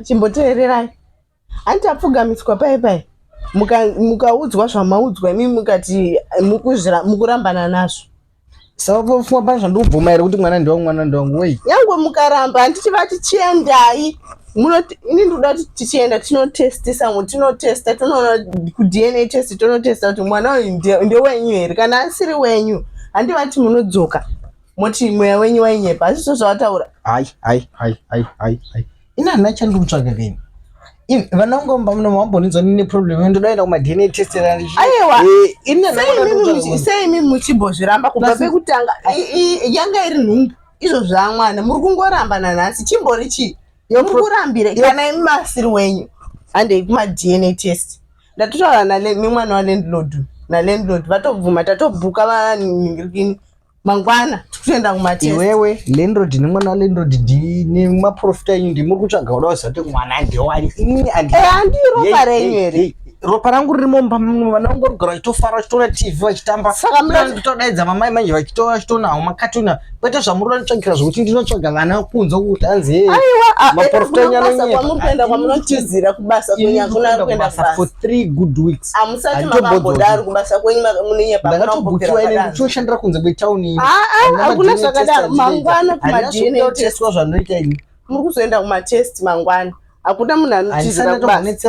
chimboteererai. Handitapfugamiswa pai mukaudzwa zvamaudzwa imi mukati mukurambana nazvo. Saka pofuma pana zvandobvuma here kuti mwana ndewangu wei. Nyangwe mukaramba handichivati chiendai. Ini ndoda kuti tichienda tinotestisa tinotesta tonoona kuDNA test tonotesta kuti mwana uyu ndewenyu here. Kana asiri wenyu handivati munodzoka moti mweya wenyu wainyepa. Asi zvavataura. Hai. Ina handina chandikutsvaga kaini. Vanongomba munomambonidza nine problem ndodaenda kumaDNA test rani. Aiwa. Sei imi muchimbozviramba kubva pekutanga yanga iri nhumbu izvo zvamwana muri kungoramba nanhasi chimbori chii muri kurambire kana imi masiri wenyu handei kumaDNA test. Ndatotaura nemwana walandlord nalandlord vatobvuma tatobhuka vanhingirikini mangwana tikutoenda kumatest. Iwewe landlord nemwana walandlord nemaprofita enyu ndimuri kutsvaga kuda kuziva kuti mwana ndewani. Handii ropa renyu here. Ropa rangu ririmo vana vangu varikugara vachitofara vachitoona TV vachitamba. Saka nditodaidza mamai manje vachitonawo makatuna kwete zvamuri vandotsvagira zvokuti ndinotsvaga vana kunzwa kuti hanzi maprofita enyu anonyepa. Kwamuri kwamunotizira kubasa kwenyu hakuna kuenda for 3 good weeks. Hamusati makambodaro kubasa kwenyu munonyepa. Ndakatobukiwa ine ndichishandira kunze kwetauni ino. Hakuna zvakadaro. Mangwana kumaDNA test zvandinoita ini. Muri kuzoenda kumatest mangwana. Hakuna munhu anotizira kubasa.